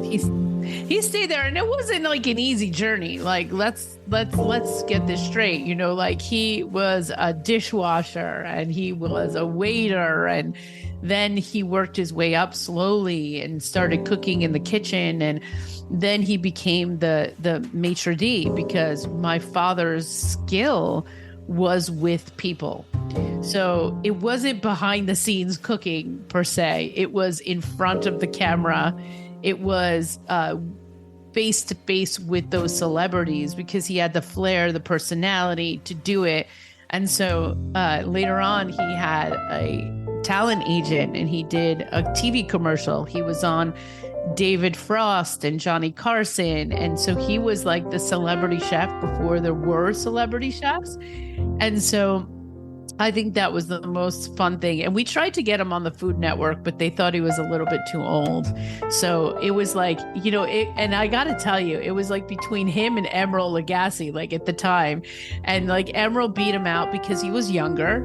He's he stayed there, and it wasn't like an easy journey. Like let's get this straight. Like he was a dishwasher and he was a waiter, and then he worked his way up slowly and started cooking in the kitchen, and then he became the maitre d' because my father's skill was with people. So it wasn't behind the scenes cooking per se. It was in front of the camera. It was face to face with those celebrities because he had the flair, the personality to do it. And so later on, he had a talent agent and he did a TV commercial. He was on David Frost and Johnny Carson. And so he was like the celebrity chef before there were celebrity chefs. And so I think that was the most fun thing. And we tried to get him on the Food Network, but they thought he was a little bit too old. So it was like, and I got to tell you, it was like between him and Emeril Lagasse, like at the time. And like Emeril beat him out because he was younger,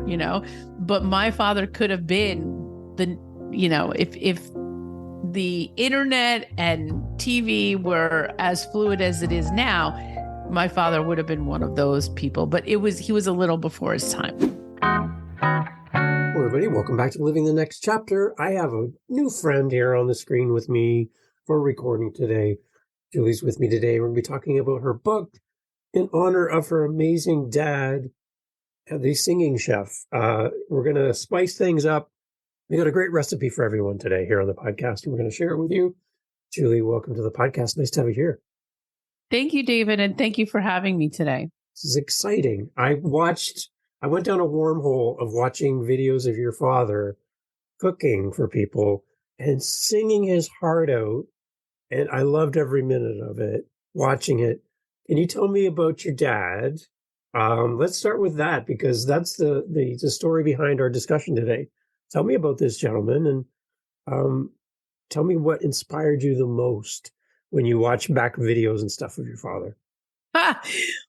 but my father could have been if the internet and TV were as fluid as it is now, my father would have been one of those people, but he was a little before his time. Hello, everybody. Welcome back to Living the Next Chapter. I have a new friend here on the screen with me for recording today. Julie's with me today. We're going to be talking about her book in honor of her amazing dad, the singing chef. We're going to spice things up. We got a great recipe for everyone today here on the podcast, and we're going to share it with you. Julie, welcome to the podcast. Nice to have you here. Thank you, David, and thank you for having me today. This is exciting. I went down a wormhole of watching videos of your father cooking for people and singing his heart out. And I loved every minute of it, watching it. Can you tell me about your dad? Let's start with that, because that's the story behind our discussion today. Tell me about this gentleman, and tell me what inspired you the most when you watch back videos and stuff of your father.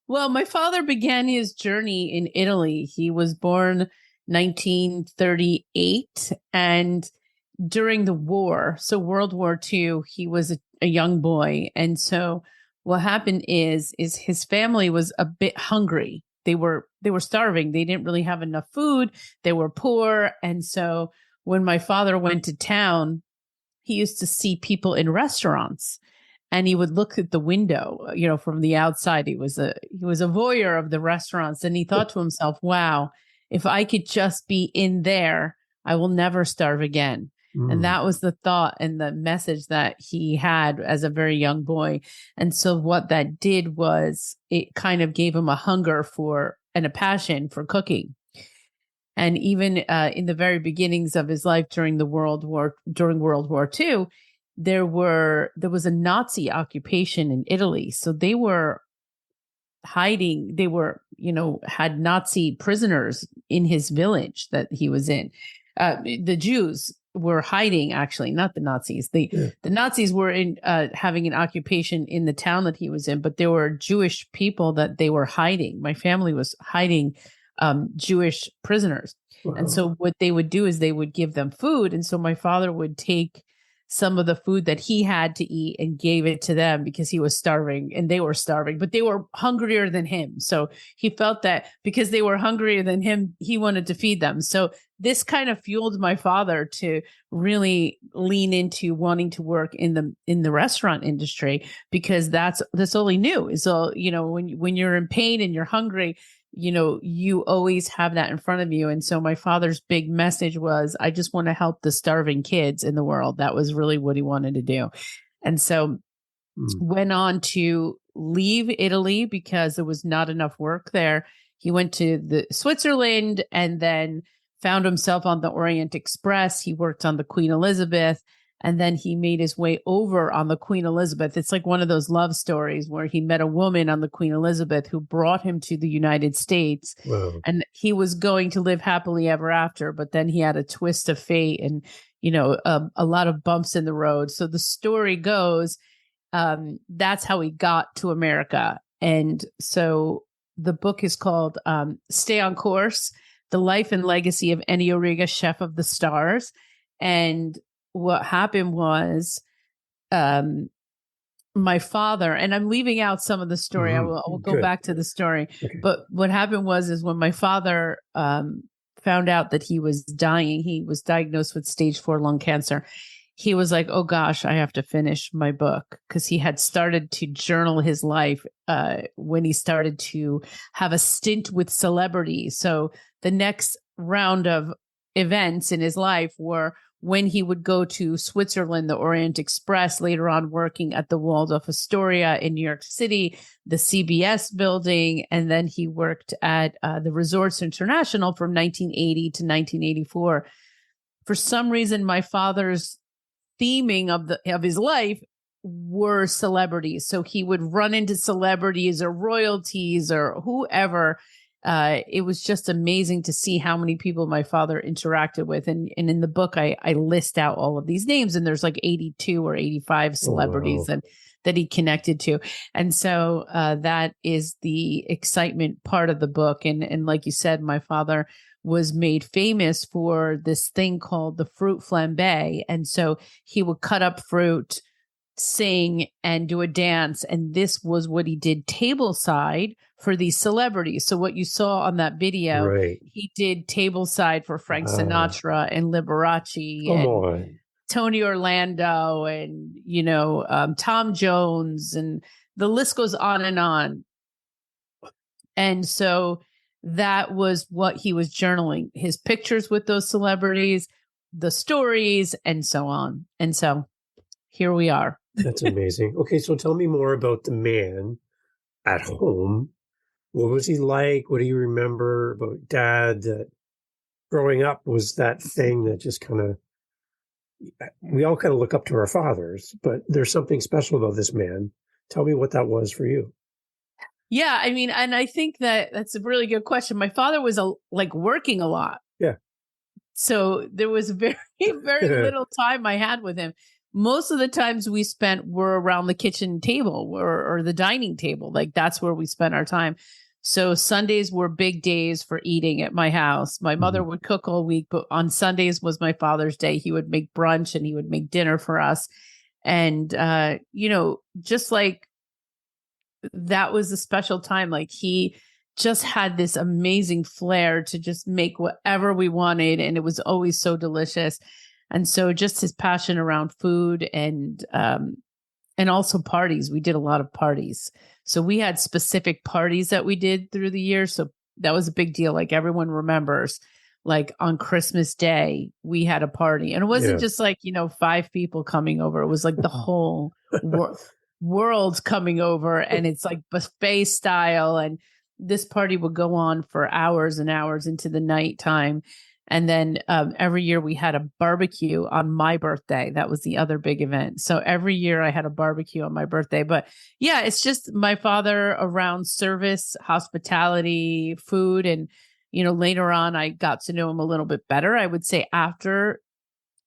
Well, my father began his journey in Italy. He was born 1938, and during the war, so World War II, he was a young boy. And so what happened is his family was a bit hungry. They were starving. They didn't really have enough food. They were poor. And so when my father went to town, he used to see people in restaurants. And he would look at the window, from the outside. He was a voyeur of the restaurants. And he thought to himself, wow, if I could just be in there, I will never starve again. And that was the thought and the message that he had as a very young boy. And so what that did was it kind of gave him a hunger for and a passion for cooking. And even in the very beginnings of his life during World War II, there was a Nazi occupation in Italy. So they were hiding. They were, had Nazi prisoners in his village that he was in. The Jews were hiding, actually, not the Nazis. The Nazis were having an occupation in the town that he was in, but there were Jewish people that they were hiding. My family was hiding Jewish prisoners. Wow. And so what they would do is they would give them food. And so my father would take some of the food that he had to eat and gave it to them because he was starving and they were starving, but they were hungrier than him. So he felt that because they were hungrier than him, he wanted to feed them. So this kind of fueled my father to really lean into wanting to work in the restaurant industry, because that's all he knew is all, when you're in pain and you're hungry, you always have that in front of you. And so my father's big message was, I just want to help the starving kids in the world. That was really what he wanted to do. And so went on to leave Italy because there was not enough work there. He went to Switzerland and then found himself on the Orient Express. He worked on the Queen Elizabeth. And then he made his way over on the Queen Elizabeth. It's like one of those love stories where he met a woman on the Queen Elizabeth who brought him to the United States. Wow. And he was going to live happily ever after, but then he had a twist of fate and, a lot of bumps in the road. So the story goes, that's how he got to America. And so the book is called Stay on Course, The Life and Legacy of Ennio Riga, Chef of the Stars. And what happened was um, my father, and I'm leaving out some of the story. I will go Good. back to the story. Okay. But what happened is when my father found out that he was dying, he was diagnosed with stage 4 lung cancer. He was like, oh gosh, I have to finish my book, because he had started to journal his life when he started to have a stint with celebrities. So the next round of events in his life were when he would go to Switzerland, the Orient Express, later on working at the Waldorf Astoria in New York City, the CBS building, and then he worked at the Resorts International from 1980 to 1984. For some reason, my father's theming of his life were celebrities. So he would run into celebrities or royalties or whoever. It was just amazing to see how many people my father interacted with. And in the book, I list out all of these names, and there's like 82 or 85 celebrities that he connected to. And so that is the excitement part of the book. And like you said, my father was made famous for this thing called the fruit flambe. And so he would cut up fruit, sing, and do a dance. And this was what he did tableside for these celebrities. So what you saw on that video, Right. he did tableside for Frank Sinatra and Liberace Come and on. Tony Orlando and, Tom Jones, and the list goes on and on. And so that was what he was journaling, his pictures with those celebrities, the stories, and so on. And so here we are. That's amazing. Okay, so tell me more about the man at home. What was he like? What do you remember about Dad? That growing up was that thing that just kind of, we all kind of look up to our fathers, but there's something special about this man. Tell me what that was for you. Yeah, I mean, and I think that's a really good question. My father was working a lot. Yeah. So there was very, very little time I had with him. Most of the times we spent were around the kitchen table or the dining table. Like that's where we spent our time. So Sundays were big days for eating at my house. My mother would cook all week, but on Sundays was my father's day. He would make brunch and he would make dinner for us. And, just like that was a special time. Like he just had this amazing flair to just make whatever we wanted. And it was always so delicious. And so just his passion around food and also parties. We did a lot of parties. So we had specific parties that we did through the year. So that was a big deal. Like everyone remembers, like on Christmas Day, we had a party. And it wasn't just like, 5 people coming over. It was like the whole world coming over, and it's like buffet style. And this party would go on for hours and hours into the nighttime. And then every year we had a barbecue on my birthday. That was the other big event. So every year I had a barbecue on my birthday. But yeah, it's just my father around service, hospitality, food. And, later on, I got to know him a little bit better. I would say after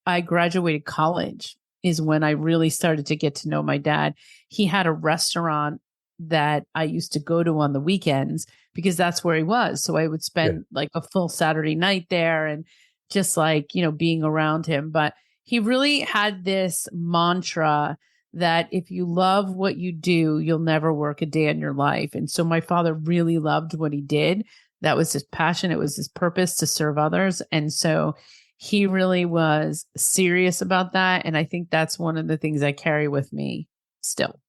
I graduated college is when I really started to get to know my dad. He had a restaurant that I used to go to on the weekends because that's where he was. So I would spend like a full Saturday night there and just like, being around him. But he really had this mantra that if you love what you do, you'll never work a day in your life. And so my father really loved what he did. That was his passion. It was his purpose to serve others. And so he really was serious about that. And I think that's one of the things I carry with me still.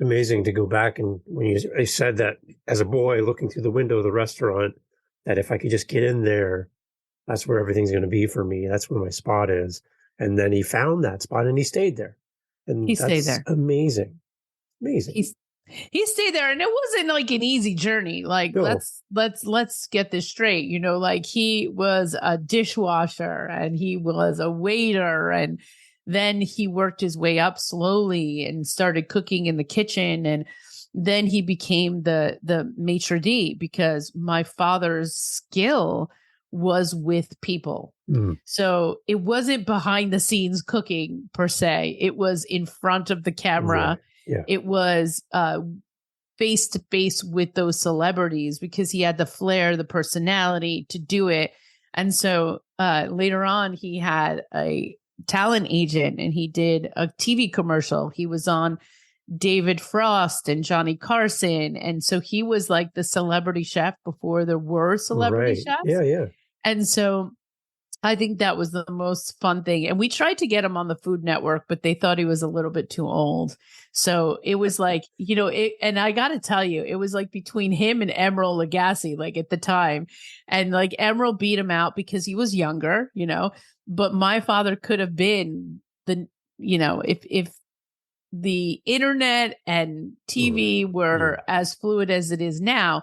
Amazing to go back, and when I said that as a boy looking through the window of the restaurant, that if I could just get in there, that's where everything's going to be for me. That's where my spot is. And then he found that spot and he stayed there. And He stayed there. Amazing. Amazing. He stayed there, and it wasn't like an easy journey. Like No. let's get this straight. Like he was a dishwasher and he was a waiter, and then he worked his way up slowly and started cooking in the kitchen. And then he became the maitre d' because my father's skill was with people. So it wasn't behind the scenes cooking per se. It was in front of the camera. Yeah. It was face to face with those celebrities because he had the flair, the personality to do it. And so later on, he had a talent agent, and he did a TV commercial. He was on David Frost and Johnny Carson. And so he was like the celebrity chef before there were celebrity Right. chefs. Yeah, yeah. And so I think that was the most fun thing. And we tried to get him on the Food Network, but they thought he was a little bit too old. So it was like, and I got to tell you, it was like between him and Emeril Lagasse, like at the time. And like Emeril beat him out because he was younger, but my father could have been if the internet and TV were as fluid as it is now,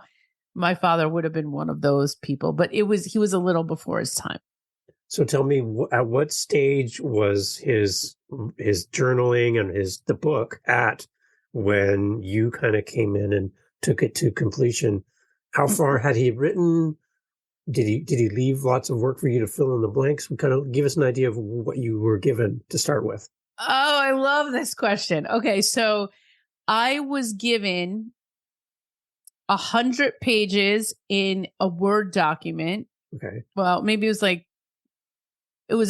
my father would have been one of those people, but he was a little before his time. So tell me, at what stage was his journaling and the book at when you kind of came in and took it to completion? How far had he written? Did he leave lots of work for you to fill in the blanks? Kind of give us an idea of what you were given to start with. Oh, I love this question. Okay, so I was given 100 pages in a Word document. Okay. Well, maybe it was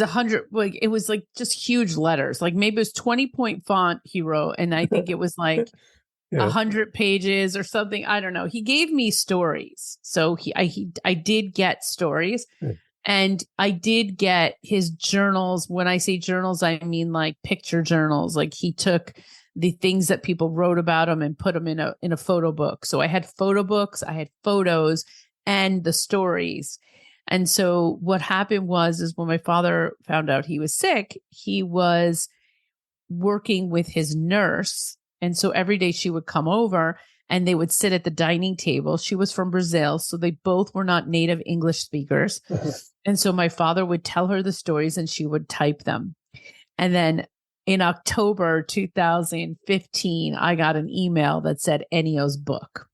100, like it was like just huge letters. Like maybe it was 20-point font he wrote, and I think it was like 100 pages or something. I don't know. He gave me stories, so I did get stories. And I did get his journals. When I say journals, I mean like picture journals. Like he took the things that people wrote about him and put them in a photo book. So I had photo books, I had photos and the stories. And so what happened is when my father found out he was sick, he was working with his nurse. And so every day she would come over and they would sit at the dining table. She was from Brazil, so they both were not native English speakers. And so my father would tell her the stories and she would type them. And then in October 2015, I got an email that said Ennio's book.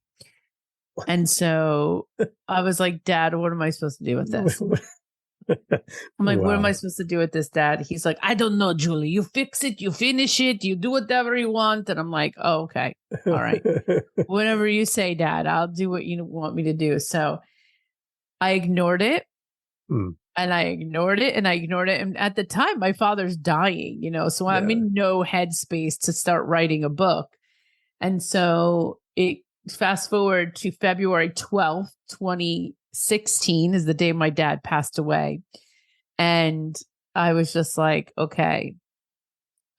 And so I was like, Dad, what am I supposed to do with this? I'm like, What am I supposed to do with this, Dad? He's like, I don't know, Julie. You fix it, you finish it, you do whatever you want. And I'm like, oh, okay. All right. Whatever you say, Dad, I'll do what you want me to do. So I ignored it. And I ignored it and I ignored it. And at the time, my father's dying, so I'm in no headspace to start writing a book. And so fast forward to February 12th, 2016 is the day my dad passed away. And I was just like, okay,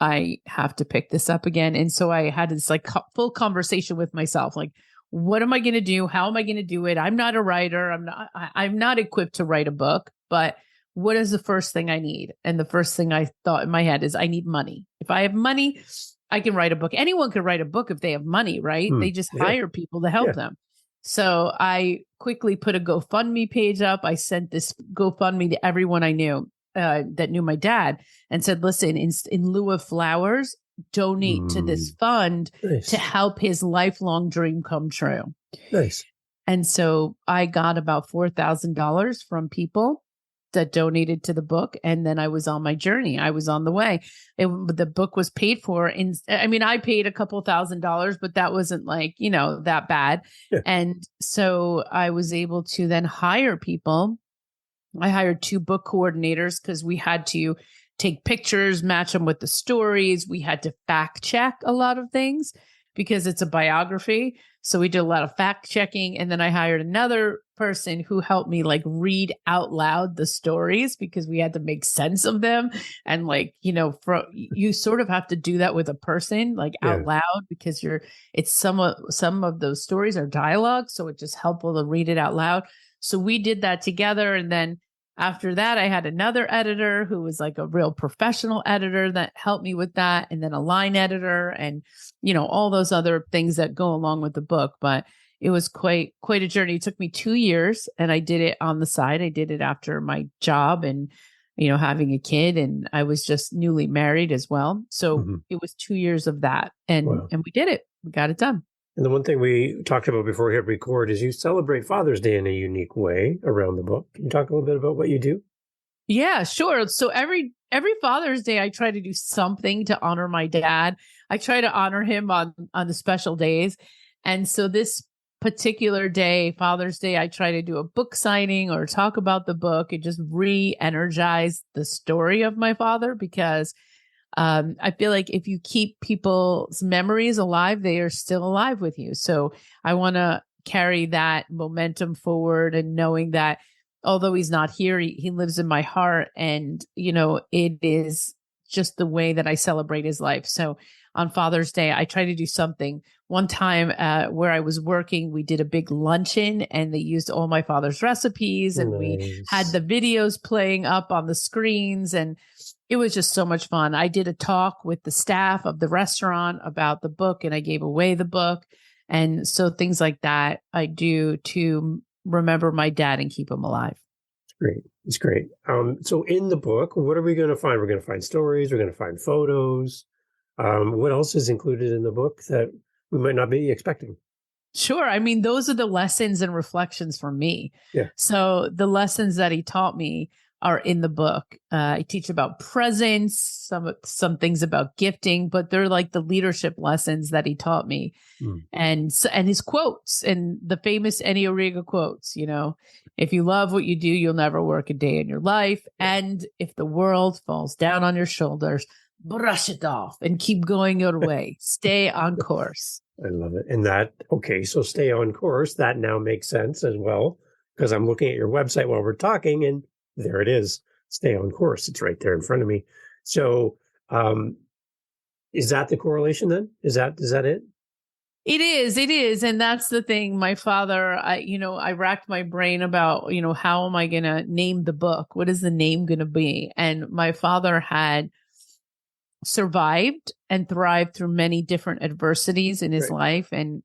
I have to pick this up again. And so I had this like full conversation with myself, like, what am I going to do? How am I going to do it? I'm not a writer. I'm not equipped to write a book, but what is the first thing I need? And the first thing I thought in my head is I need money. If I have money, I can write a book. Anyone can write a book if they have money, right? They just hire people to help them. So I quickly put a GoFundMe page up. I sent this GoFundMe to everyone I knew that knew my dad and said, listen, in lieu of flowers, donate to this fund to help his lifelong dream come true. Nice. And so I got about $4,000 from people that donated to the book. And then I was on my journey. I was on the way. The book was paid for. I paid a couple $1,000s, but that wasn't like, that bad. Yeah. And so I was able to then hire people. I hired 2 book coordinators because we had to take pictures, match them with the stories. We had to fact check a lot of things because it's a biography. So we did a lot of fact checking. And then I hired another person who helped me like read out loud the stories because we had to make sense of them. And like, you sort of have to do that with a person like out loud because some of those stories are dialogue. So it's just helpful to read it out loud. So we did that together. And then after that, I had another editor who was like a real professional editor that helped me with that. And then a line editor and, all those other things that go along with the book. But it was quite a journey. It took me 2 years and I did it on the side. I did it after my job and, having a kid, and I was just newly married as well. So it was 2 years of that and we did it. We got it done. And the one thing we talked about before we hit record is you celebrate Father's Day in a unique way around the book. Can you talk a little bit about what you do? Yeah, sure. So every Father's Day, I try to do something to honor my dad. I try to honor him on the special days. And so this particular day, Father's Day, I try to do a book signing or talk about the book. It just re-energized the story of my father because I feel like if you keep people's memories alive, they are still alive with you. So I want to carry that momentum forward and knowing that although he's not here, he lives in my heart. And, it is just the way that I celebrate his life. So on Father's Day, I try to do something. One time where I was working, we did a big luncheon and they used all my father's recipes and we had Nice. the videos playing up on the screens and it was just so much fun. I did a talk with the staff of the restaurant about the book and I gave away the book. And so things like that I do to remember my dad and keep him alive. Great. It's great. So in the book, what are we going to find? We're going to find stories. We're going to find photos. What else is included in the book that we might not be expecting? Sure. I mean, those are the lessons and reflections for me. Yeah. So the lessons that he taught me are in the book. I teach about presence, some things about gifting, but they're like the leadership lessons that he taught me. And his quotes and the famous Ennio Riga quotes, if you love what you do, you'll never work a day in your life. And if the world falls down on your shoulders, brush it off and keep going your way. Stay on course. I love it. And so stay on course. That now makes sense as well, because I'm looking at your website while we're talking and there it is. Stay on course. It's right there in front of me. So, is that the correlation then? Is that it? It is. And that's the thing. My father, I racked my brain about, how am I going to name the book? What is the name going to be? And my father had survived and thrived through many different adversities in his life. And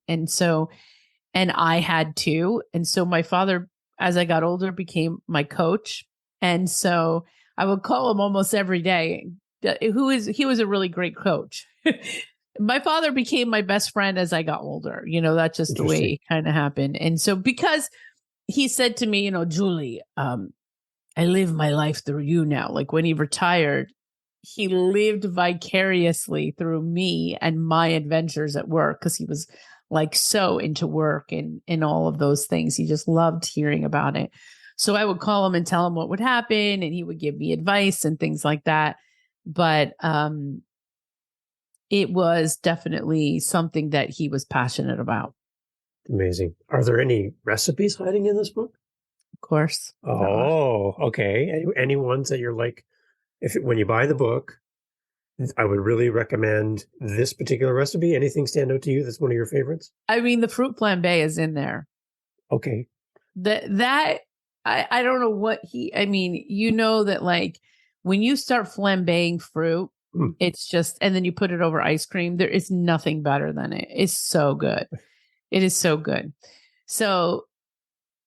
I had too. And so my father, as I got older, became my coach. And so I would call him almost every day. He was a really great coach. My father became my best friend as I got older. That's just the way it kind of happened. And so because he said to me, Julie, I live my life through you now. Like when he retired, he lived vicariously through me and my adventures at work because he was like so into work and all of those things. He just loved hearing about it. So I would call him and tell him what would happen and he would give me advice and things like that. But it was definitely something that he was passionate about. Amazing. Are there any recipes hiding in this book? Of course. Oh, okay. Any ones that you're like, when you buy the book, I would really recommend this particular recipe. Anything stand out to you that's one of your favorites? I mean, the fruit flambe is in there. Okay. I don't know what that like when you start flambeing fruit, it's just, and then you put it over ice cream. There is nothing better than it. It's so good. It is so good. So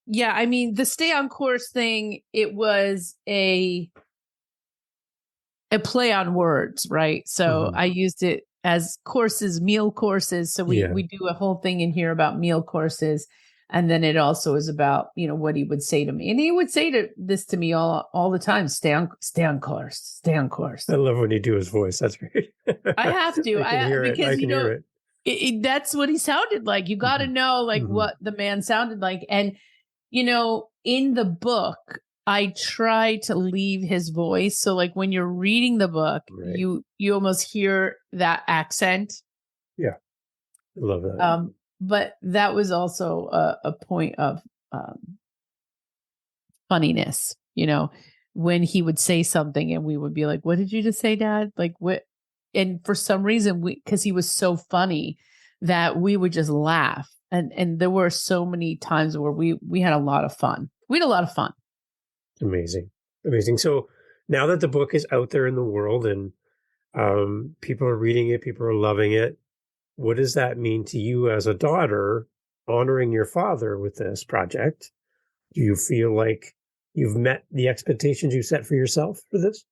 yeah, I mean, the stay on course thing, it was a play on words, right? So I used it as courses, meal courses. So we do a whole thing in here about meal courses. And then it also is about, what he would say to me. And he would say this to me all the time, stay on course, stay on course. I love when you do his voice. That's great. I have to. I can hear it. That's what he sounded like. You got to know what the man sounded like. And, in the book, I try to leave his voice. So like when you're reading the book, you almost hear that accent. Yeah. I love that. But that was also a point of funniness, when he would say something and we would be like, what did you just say, Dad? Like what? And for some reason, because he was so funny that we would just laugh. And there were so many times where we had a lot of fun. We had a lot of fun. Amazing. So now that the book is out there in the world and people are reading it, people are loving it, what does that mean to you as a daughter, honoring your father with this project? Do you feel like you've met the expectations you set for yourself for this?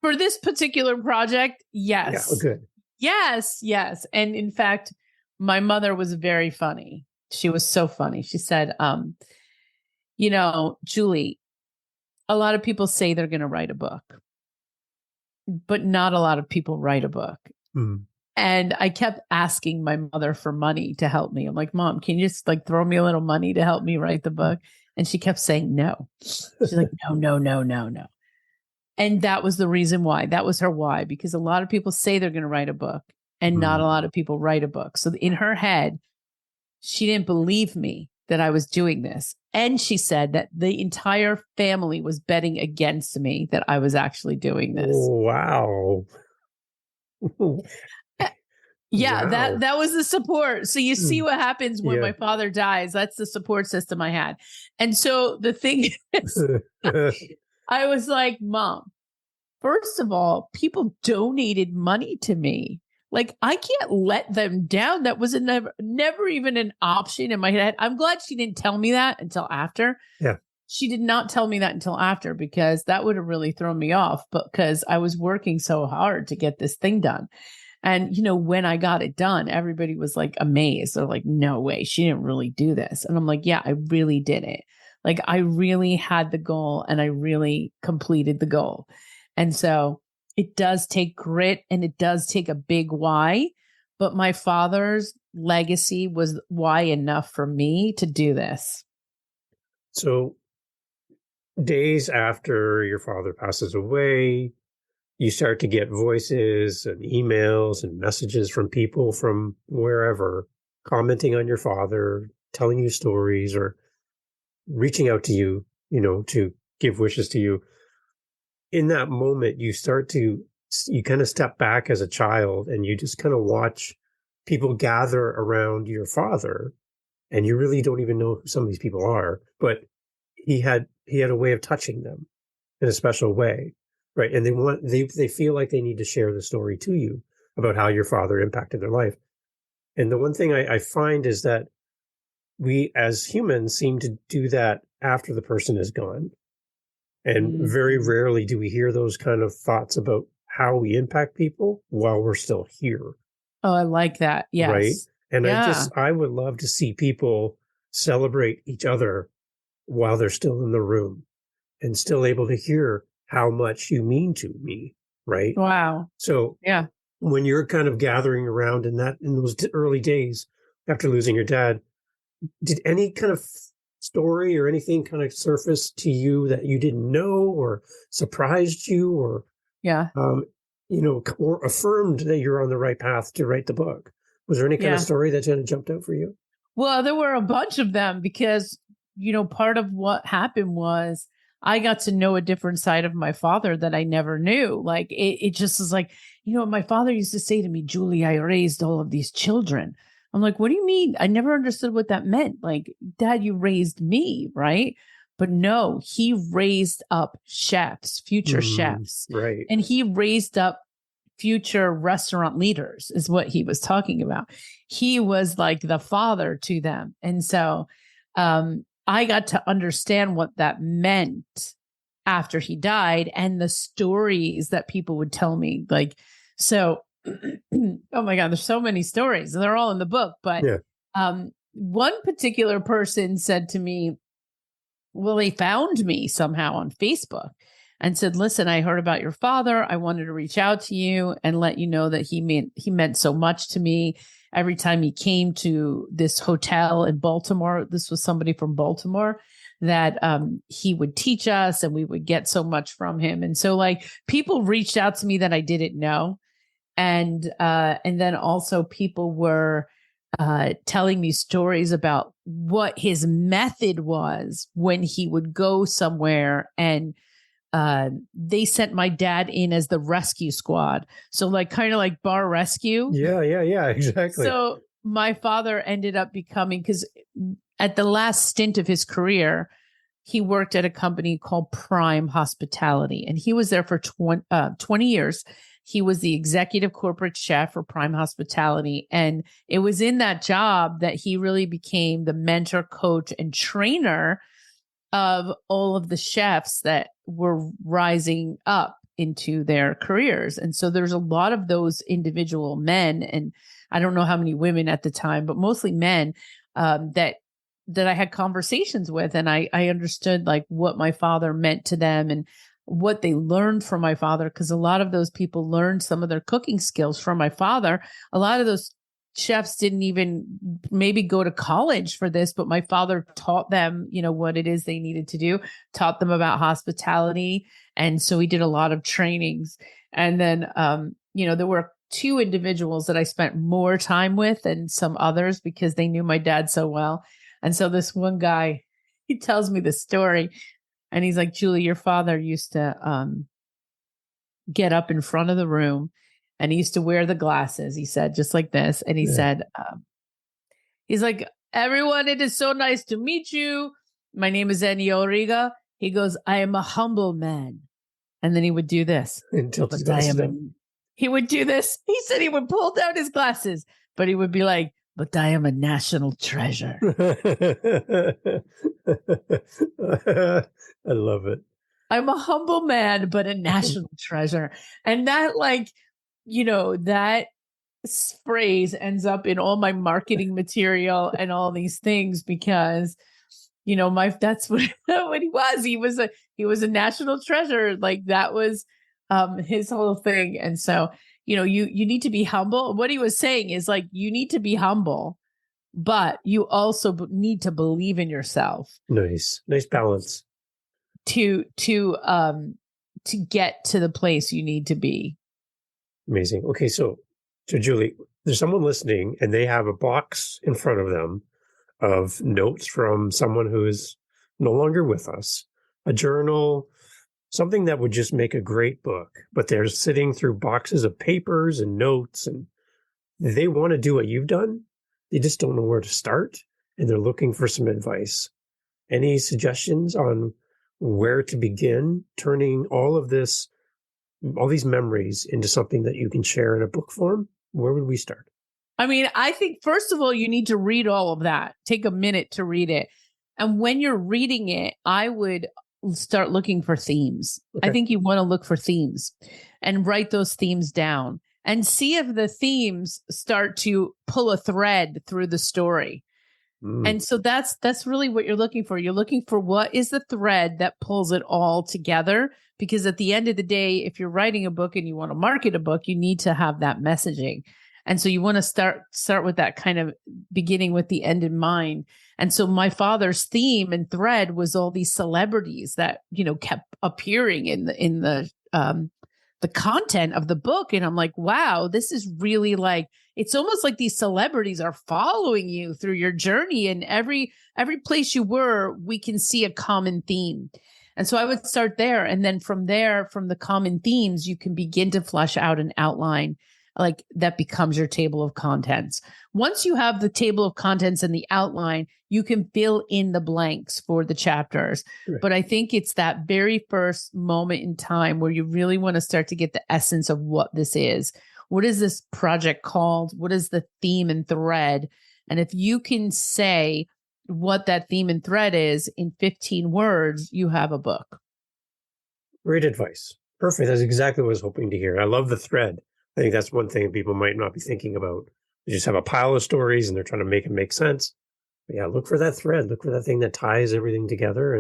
For this particular project, yes. Yeah, oh, good. Yes. And in fact, my mother was very funny. She was so funny. She said, Julie, a lot of people say they're going to write a book, but not a lot of people write a book. And I kept asking my mother for money to help me. I'm like, Mom, can you just like throw me a little money to help me write the book? And she kept saying no. She's like, no, no, no, no, no. And that was the reason why. That was her why, because a lot of people say they're going to write a book and not a lot of people write a book. So in her head, she didn't believe me that I was doing this. And she said that the entire family was betting against me that I was actually doing this. Wow. Yeah, Wow. that was the support. So you see what happens when Yeah. my father dies. That's the support system I had. And so the thing is, I was like, Mom, first of all, people donated money to me. Like, I can't let them down. That was never even an option in my head. I'm glad she didn't tell me that until after. Yeah. She did not tell me that until after, because that would have really thrown me off, but because I was working so hard to get this thing done. And, when I got it done, everybody was like amazed. They're like, no way, she didn't really do this. And I'm like, yeah, I really did it. Like, I really had the goal and I really completed the goal. And so it does take grit and it does take a big why. But my father's legacy was why enough for me to do this. So, days after your father passes away, you start to get voices and emails and messages from people from wherever commenting on your father, telling you stories, or reaching out to you, to give wishes to you. In that moment, you kind of step back as a child and you just kind of watch people gather around your father, and you really don't even know who some of these people are, but he had a way of touching them in a special way. Right. And they feel like they need to share the story to you about how your father impacted their life. And the one thing I find is that we as humans seem to do that after the person is gone. And very Mhm. rarely do we hear those kind of thoughts about how we impact people while we're still here. Oh, I like that. Right. Yes. And Yeah. I would love to see people celebrate each other while they're still in the room and still able to hear how much you mean to me. Right. Wow. So Yeah. when you're kind of gathering around in those early days after losing your dad, did any kind of story or anything kind of surface to you that you didn't know or surprised you or Yeah. um, or affirmed that you're on the right path to write the book? Was there any kind of Yeah. story that kind of jumped out for you? Well, there were a bunch of them because, part of what happened was I got to know a different side of my father that I never knew. Like, it just was like, my father used to say to me, Julie, I raised all of these children. I'm like, what do you mean? I never understood what that meant. Like, Dad, you raised me, right? But no, he raised up chefs, future chefs, Right. and he raised up future restaurant leaders, is what he was talking about. He was like the father to them. And so I got to understand what that meant after he died and the stories that people would tell me. Like, so, oh my God, there's so many stories and they're all in the book. But Yeah. one particular person said to me, well, he found me somehow on Facebook and said, listen, I heard about your father. I wanted to reach out to you and let you know that he meant so much to me. Every time he came to this hotel in Baltimore, this was somebody from Baltimore, that he would teach us and we would get so much from him. And so like people reached out to me that I didn't know. And then also people were telling me stories about what his method was when he would go somewhere and they sent my dad in as the rescue squad. So like kind of like bar rescue. Yeah. Yeah. Yeah. Exactly. So my father ended up becoming, because at the last stint of his career, he worked at a company called Prime Hospitality, and he was there for 20 years. He was the executive corporate chef for Prime Hospitality. And it was in that job that he really became the mentor, coach, and trainer of all of the chefs that were rising up into their careers. And so there's a lot of those individual men, and I don't know how many women at the time, but mostly men, that I had conversations with, and I understood like what my father meant to them. And what they learned from my father, because a lot of those people learned some of their cooking skills from my father. A lot of those chefs didn't even maybe go to college for this, but my father taught them, what it is they needed to do, taught them about hospitality. And so we did a lot of trainings. And then, there were two individuals that I spent more time with than some others because they knew my dad so well. And so this one guy, he tells me the story and he's like, Julie, your father used to get up in front of the room and he used to wear the glasses, he said, just like this. And he said, he's like, everyone, it is so nice to meet you. My name is Ennio Riga. He goes, I am a humble man. And then he would do this. And tilt his glasses he would do this. He said he would pull down his glasses, but he would be like, but I am a national treasure. I love it. I'm a humble man, but a national treasure. And that that phrase ends up in all my marketing material and all these things because, that's what he was. He was a national treasure. Like that was his whole thing. And so, you need to be humble. What he was saying is like, you need to be humble, but you also need to believe in yourself. Nice balance to get to the place you need to be. Amazing. Okay. So Julie, there's someone listening and they have a box in front of them of notes from someone who is no longer with us, a journal, something that would just make a great book, but they're sitting through boxes of papers and notes and they want to do what you've done. They just don't know where to start and they're looking for some advice. Any suggestions on where to begin turning all these memories into something that you can share in a book form? Where would we start? I mean, I think first of all, you need to read all of that. Take a minute to read it. And when you're reading it, I would start looking for themes. Okay. I think you want to look for themes and write those themes down and see if the themes start to pull a thread through the story. And so that's really what you're looking for. You're looking for what is the thread that pulls it all together. Because at the end of the day, if you're writing a book and you want to market a book, you need to have that messaging. And so you want to start with that kind of beginning with the end in mind. And so my father's theme and thread was all these celebrities that, kept appearing in the content of the book. And I'm like, wow, this is really like, it's almost like these celebrities are following you through your journey. And every place you were, we can see a common theme. And so I would start there. And then from there, from the common themes, you can begin to flesh out an outline like that becomes your table of contents. Once you have the table of contents and the outline, you can fill in the blanks for the chapters. Right. But I think it's that very first moment in time where you really want to start to get the essence of what this is. What is this project called? What is the theme and thread? And if you can say what that theme and thread is in 15 words, you have a book. Great advice. Perfect. That's exactly what I was hoping to hear. I love the thread. I think that's one thing people might not be thinking about. They just have a pile of stories and they're trying to make it make sense. But yeah, look for that thread. Look for that thing that ties everything together.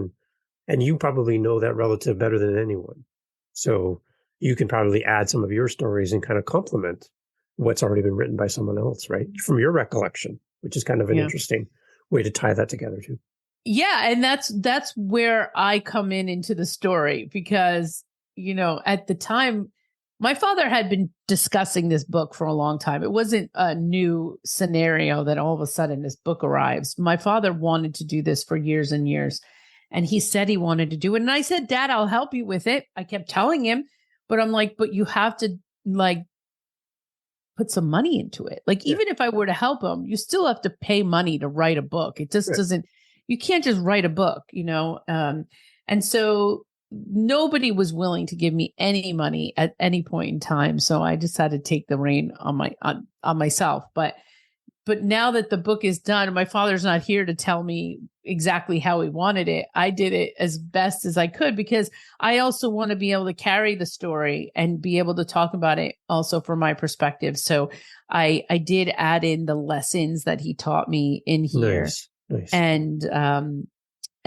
And you probably know that relative better than anyone. So you can probably add some of your stories and kind of complement what's already been written by someone else, right? From your recollection, which is kind of an interesting way to tie that together too. Yeah. And that's where I come into the story because, at the time, my father had been discussing this book for a long time. It wasn't a new scenario that all of a sudden this book arrives. My father wanted to do this for years and years. And he said he wanted to do it. And I said, Dad, I'll help you with it. I kept telling him, but I'm like, but you have to put some money into it. Even if I were to help him, you still have to pay money to write a book. It just doesn't, you can't just write a book, And so nobody was willing to give me any money at any point in time. So I just had to take the rein on myself. But now that the book is done, my father's not here to tell me exactly how he wanted it. I did it as best as I could because I also want to be able to carry the story and be able to talk about it also from my perspective. So I did add in the lessons that he taught me in here. Nice.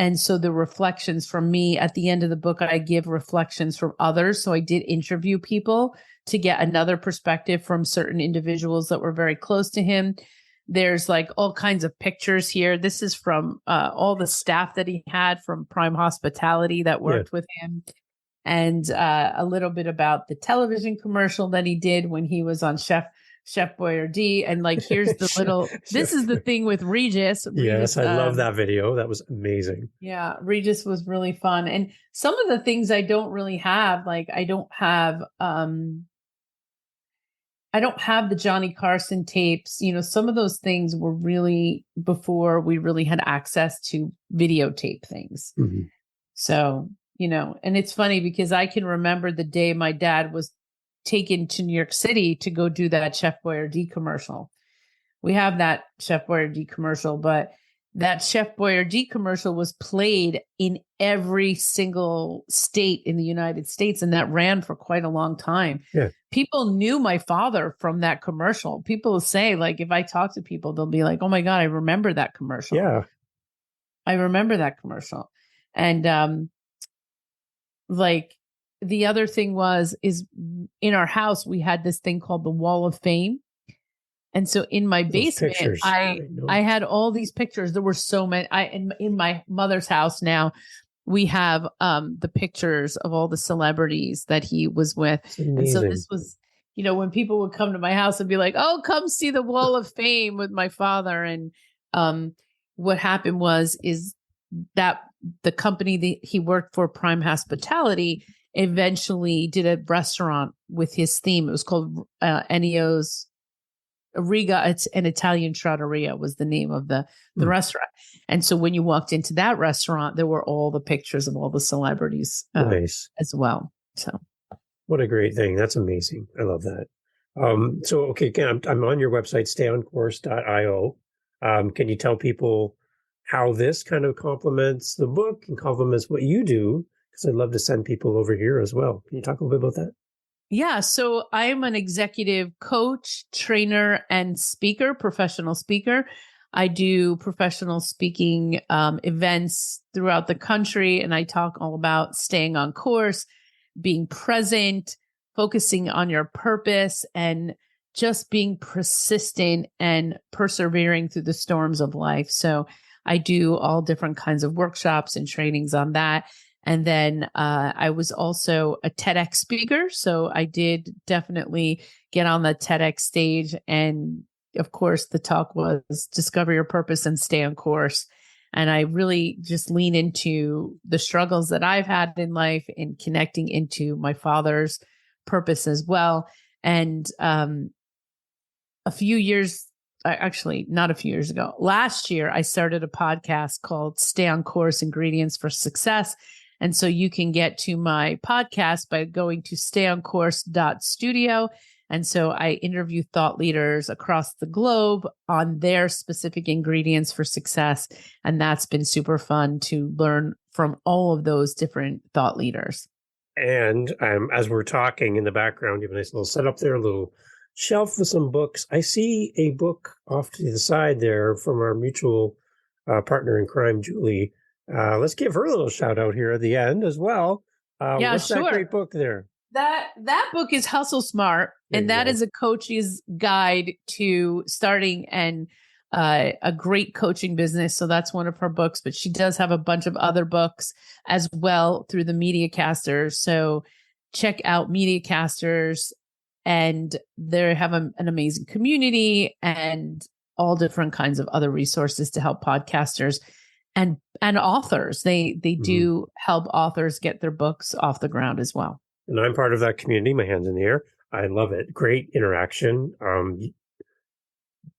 And so the reflections from me at the end of the book, I give reflections from others. So I did interview people to get another perspective from certain individuals that were very close to him. There's like all kinds of pictures here. This is from all the staff that he had from Prime Hospitality that worked with him, and a little bit about the television commercial that he did when he was on Chef Boyardee. And like, here's the little, this is the thing with Regis. Yes, I love that video. That was amazing. Yeah, Regis was really fun. And some of the things I don't really have, like I don't have the Johnny Carson tapes. You know, some of those things were really before we really had access to videotape things. Mm-hmm. So, you know, and it's funny because I can remember the day my dad was taken to New York City to go do that Chef Boyardee commercial. We have that Chef Boyardee commercial, but that Chef Boyardee commercial was played in every single state in the United States, and that ran for quite a long time. Yeah. People knew my father from that commercial. People say, like, if I talk to people, they'll be like, oh my God, I remember that commercial. Yeah. I remember that commercial. And like the other thing is in our house, we had this thing called the Wall of Fame. And so in my basement, I had all these pictures. There were so many. In my mother's house now, we have the pictures of all the celebrities that he was with. And so this was, you know, when people would come to my house and be like, oh, come see the Wall of Fame with my father. And what happened is that the company that he worked for, Prime Hospitality, eventually did a restaurant with his theme. It was called Ennio's Riga. It's an Italian trattoria was the name of the restaurant. And so when you walked into that restaurant, there were all the pictures of all the celebrities as well. So what a great thing. That's amazing. I love that. So, okay, again, I'm on your website, stayoncourse.io. Can you tell people how this kind of complements the book and complements what you do? Because I'd love to send people over here as well. Can you talk a little bit about that? Yeah. So I'm an executive coach, trainer, and speaker, professional speaker. I do professional speaking events throughout the country, and I talk all about staying on course, being present, focusing on your purpose, and just being persistent and persevering through the storms of life. So I do all different kinds of workshops and trainings on that. And then I was also a TEDx speaker. So I did definitely get on the TEDx stage. And of course, the talk was discover your purpose and stay on course. And I really just lean into the struggles that I've had in life and connecting into my father's purpose as well. And a few years, actually not a few years ago, last year, I started a podcast called Stay on Course Ingredients for Success. And so you can get to my podcast by going to stayoncourse.studio. And so I interview thought leaders across the globe on their specific ingredients for success. And that's been super fun to learn from all of those different thought leaders. And as we're talking in the background, you have a nice little setup there, a little shelf with some books. I see a book off to the side there from our mutual partner in crime, Julie. Let's give her a little shout out here at the end as well. What's that great book there? That book is Hustle Smart, and that is a coach's guide to starting a great coaching business. So that's one of her books, but she does have a bunch of other books as well through the Mediacasters. So check out Mediacasters, and they have an amazing community and all different kinds of other resources to help podcasters and authors. They do help authors get their books off the ground as well. And I'm part of that community. My hand's in the air. I love it. Great interaction.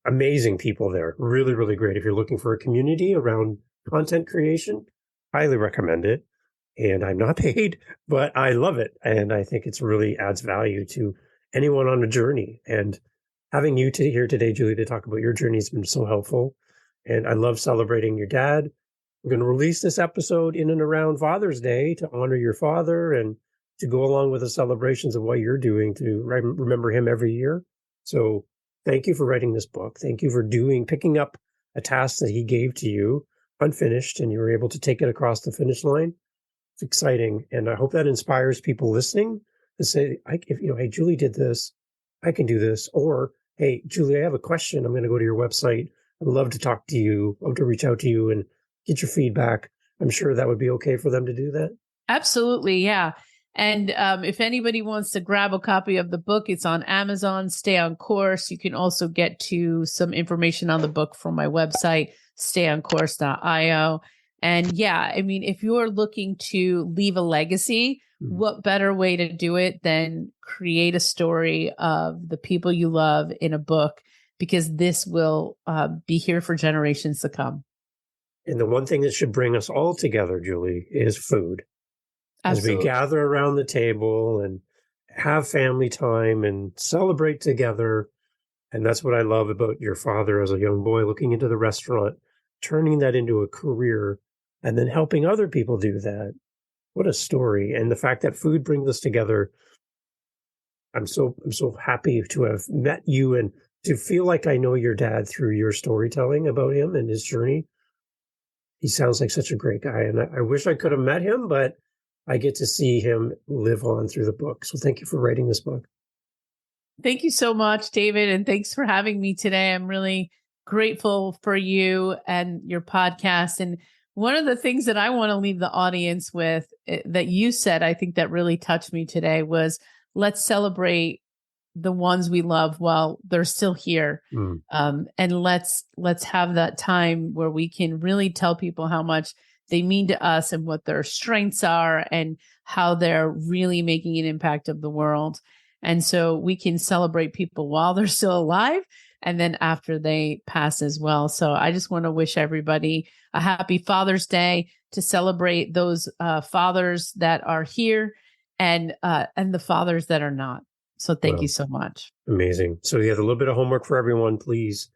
Amazing people there. Really, really great. If you're looking for a community around content creation, highly recommend it. And I'm not paid, but I love it. And I think it's really adds value to anyone on a journey. And having you here today, Julie, to talk about your journey has been so helpful. And I love celebrating your dad. We're going to release this episode in and around Father's Day to honor your father and to go along with the celebrations of what you're doing to remember him every year. So thank you for writing this book. Thank you for picking up a task that he gave to you. unfinished and you were able to take it across the finish line. It's exciting. And I hope that inspires people listening to say, hey, Julie did this, I can do this. Or, hey, Julie, I have a question. I'm going to go to your website. I'd love to talk to you. I'd love to reach out to you and get your feedback. I'm sure that would be okay for them to do that. Absolutely. Yeah. And if anybody wants to grab a copy of the book, it's on Amazon. Stay on course. You can also get to some information on the book from my website, stayoncourse.io. And yeah, I mean, if you're looking to leave a legacy, what better way to do it than create a story of the people you love in a book, because this will be here for generations to come. And the one thing that should bring us all together, Julie, is food. Absolutely. As we gather around the table and have family time and celebrate together. And that's what I love about your father as a young boy, looking into the restaurant, turning that into a career, and then helping other people do that. What a story. And the fact that food brings us together. I'm so happy to have met you and to feel like I know your dad through your storytelling about him and his journey. He sounds like such a great guy. And I wish I could have met him, but I get to see him live on through the book. So thank you for writing this book. Thank you so much, David. And thanks for having me today. I'm really grateful for you and your podcast. And one of the things that I want to leave the audience with that you said, I think that really touched me today, was let's celebrate the ones we love while they're still here. And let's have that time where we can really tell people how much they mean to us and what their strengths are and how they're really making an impact of the world. And so we can celebrate people while they're still alive and then after they pass as well. So I just want to wish everybody a happy Father's Day, to celebrate those fathers that are here and the fathers that are not. So thank you so much. Amazing. So you have a little bit of homework for everyone, please.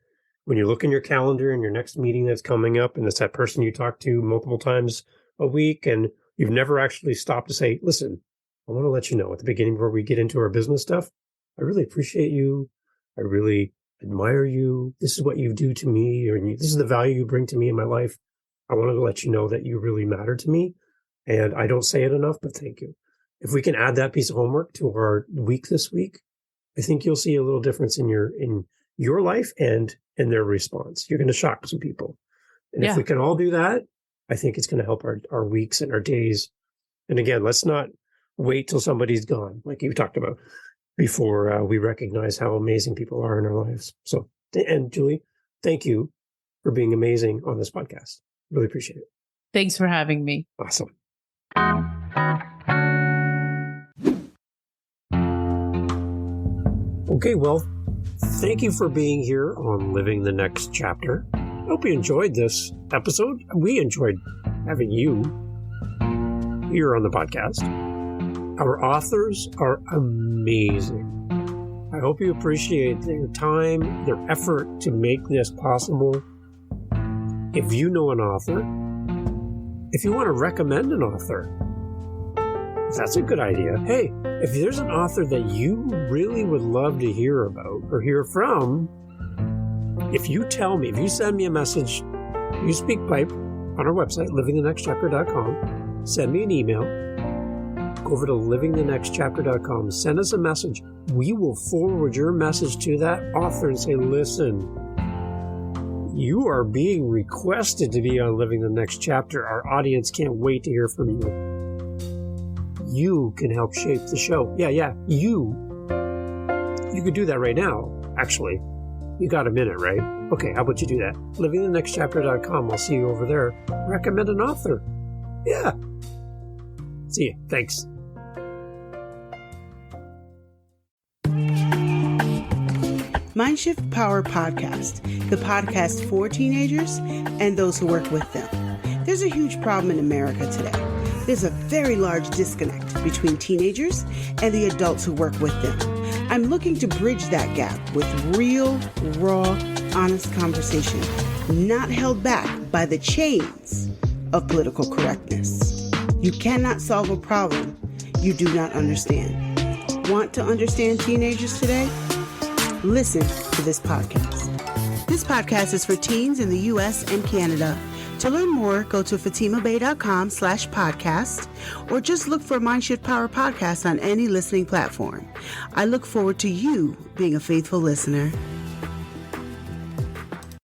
When you look in your calendar and your next meeting that's coming up, and it's that person you talk to multiple times a week, and you've never actually stopped to say, listen, I want to let you know at the beginning before we get into our business stuff, I really appreciate you. I really admire you. This is what you do to me, or this is the value you bring to me in my life. I wanted to let you know that you really matter to me. And I don't say it enough, but thank you. If we can add that piece of homework to our week this week, I think you'll see a little difference in your life and in their response. You're going to shock some people. And if we can all do that, I think it's going to help our weeks and our days. And again, let's not wait till somebody's gone, like you talked about, before we recognize how amazing people are in our lives. So, and Julie, thank you for being amazing on this podcast. Really appreciate it. Thanks for having me. Awesome. Okay, well, thank you for being here on Living the Next Chapter. I hope you enjoyed this episode. We enjoyed having you here on the podcast. Our authors are amazing. I hope you appreciate their time, their effort to make this possible. If you know an author, if you want to recommend an author, that's a good idea. Hey, if there's an author that you really would love to hear about or hear from, if you tell me, if you send me a message, you speak pipe on our website, livingthenextchapter.com, send me an email, go over to livingthenextchapter.com, send us a message. We will forward your message to that author and say, listen, you are being requested to be on Living the Next Chapter. Our audience can't wait to hear from you. You can help shape the show. Yeah, you. You could do that right now, actually. You got a minute, right? Okay, how about you do that? livingthenextchapter.com. I'll see you over there. Recommend an author. Yeah. See you. Thanks. Mindshift Power Podcast, the podcast for teenagers and those who work with them. There's a huge problem in America today. There's a very large disconnect between teenagers and the adults who work with them. I'm looking to bridge that gap with real, raw, honest conversation, not held back by the chains of political correctness. You cannot solve a problem you do not understand. Want to understand teenagers today? Listen to this podcast. This podcast is for teens in the U.S. and Canada. To To learn more, go to fatimabay.com/podcast or just look for Mindshift Power Podcast on any listening platform. I look forward to you being a faithful listener.